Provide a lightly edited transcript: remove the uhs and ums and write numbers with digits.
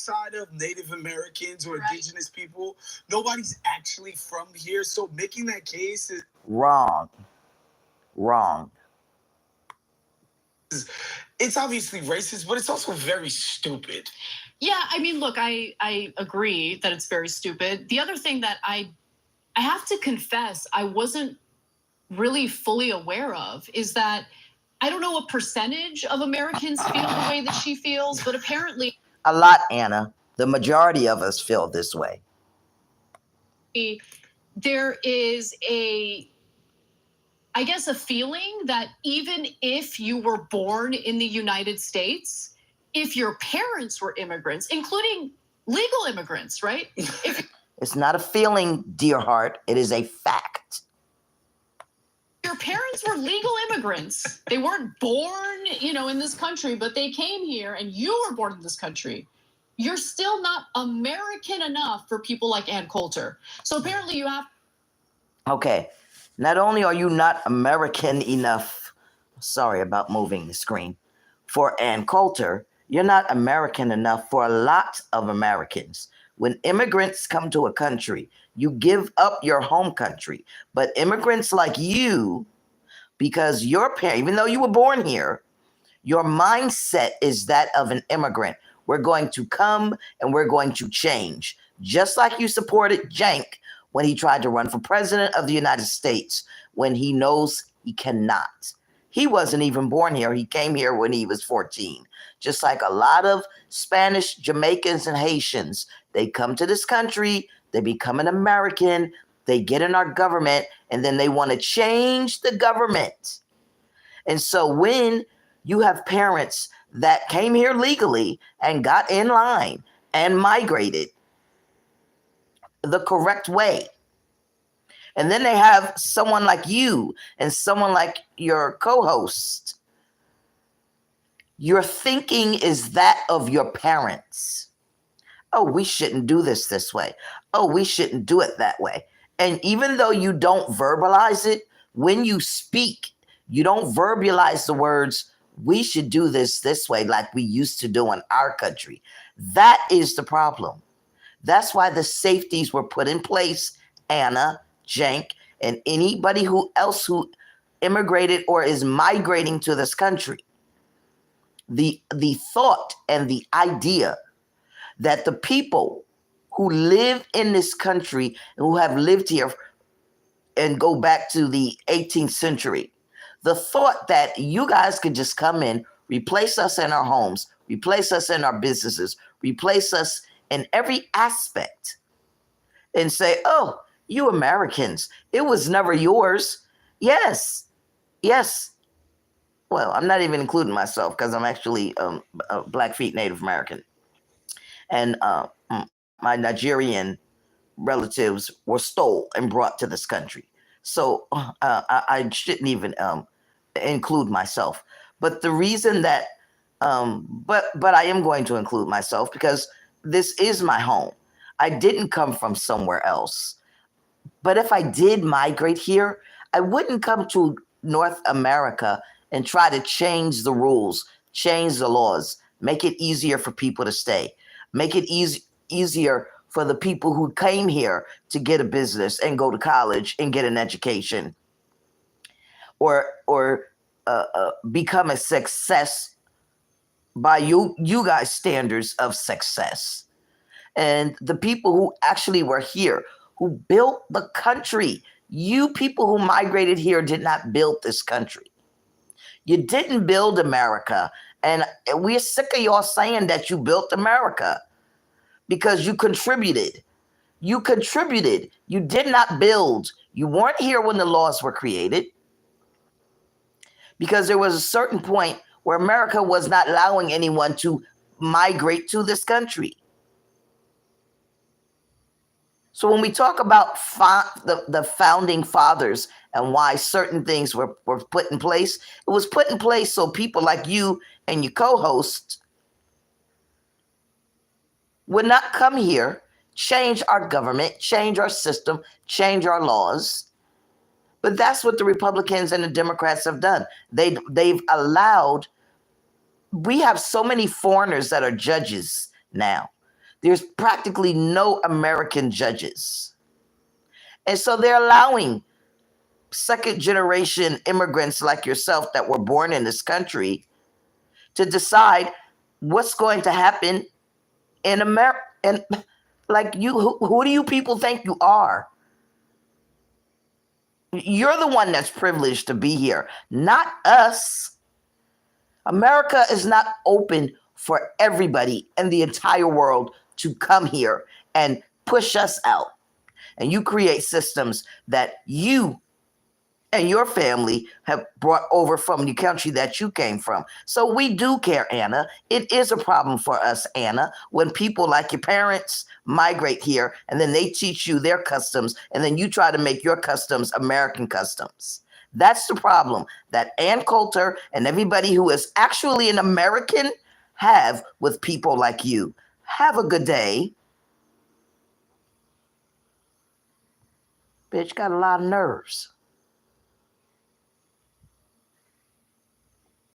outside of Native Americans or indigenous people, nobody's actually from here. So making that case is wrong. It's obviously racist, but it's also very stupid. Yeah, I mean, look, I agree that it's very stupid. The other thing that I have to confess I wasn't really fully aware of is that I don't know what percentage of Americans feel the way that she feels, but apparently a lot, Anna. The majority of us feel this way. There is I guess a feeling that even if you were born in the United States, if your parents were immigrants, including legal immigrants, right? It's not a feeling, dear heart. It is a fact. Your parents were legal immigrants. They weren't born, in this country, but they came here and you were born in this country. You're still not American enough for people like Ann Coulter. So apparently you have... Okay. Not only are you not American enough, sorry about moving the screen, for Ann Coulter, you're not American enough for a lot of Americans. When immigrants come to a country, you give up your home country. But immigrants like you, because your parents, even though you were born here, your mindset is that of an immigrant. We're going to come and we're going to change. Just like you supported Cenk when he tried to run for president of the United States, when he knows he cannot. He wasn't even born here. He came here when he was 14. Just like a lot of Spanish, Jamaicans, and Haitians, they come to this country, they become an American, they get in our government, and then they want to change the government. And so when you have parents that came here legally and got in line and migrated the correct way, and then they have someone like you and someone like your co-host, your thinking is that of your parents. Oh, we shouldn't do this way. Oh, we shouldn't do it that way. And even though you don't verbalize it, when you speak, you don't verbalize the words, we should do this way like we used to do in our country. That is the problem. That's why the safeties were put in place, Anna, Cenk, and anybody else who immigrated or is migrating to this country. The thought and the idea that the people who live in this country and who have lived here and go back to the 18th century, the thought that you guys could just come in, replace us in our homes, replace us in our businesses, replace us in every aspect, and say, oh, you Americans, it was never yours. Yes. Well, I'm not even including myself because I'm actually a Blackfeet Native American. And my Nigerian relatives were stole and brought to this country. So I shouldn't even include myself. But the reason that, but I am going to include myself because this is my home. I didn't come from somewhere else. But if I did migrate here, I wouldn't come to North America and try to change the rules, change the laws, make it easier for people to stay, make it easier for the people who came here to get a business and go to college and get an education, or become a success by you guys' standards of success. And the people who actually were here, who built the country, you people who migrated here did not build this country. You didn't build America. And we're sick of y'all saying that you built America because you contributed. You contributed. You did not build. You weren't here when the laws were created because there was a certain point where America was not allowing anyone to migrate to this country. So when we talk about the founding fathers and why certain things were put in place, it was put in place so people like you and your co-host would not come here, change our government, change our system, change our laws. But that's what the Republicans and the Democrats have done. They've allowed, we have so many foreigners that are judges now. There's practically no American judges. And so they're allowing second generation immigrants like yourself that were born in this country to decide what's going to happen in America. And like you, who do you people think you are? You're the one that's privileged to be here, not us. America is not open for everybody in the entire world to come here and push us out. And you create systems that you and your family have brought over from the country that you came from. So we do care, Anna. It is a problem for us, Anna, when people like your parents migrate here and then they teach you their customs and then you try to make your customs American customs. That's the problem that Ann Coulter and everybody who is actually an American have with people like you. Have a good day. Bitch, got a lot of nerves.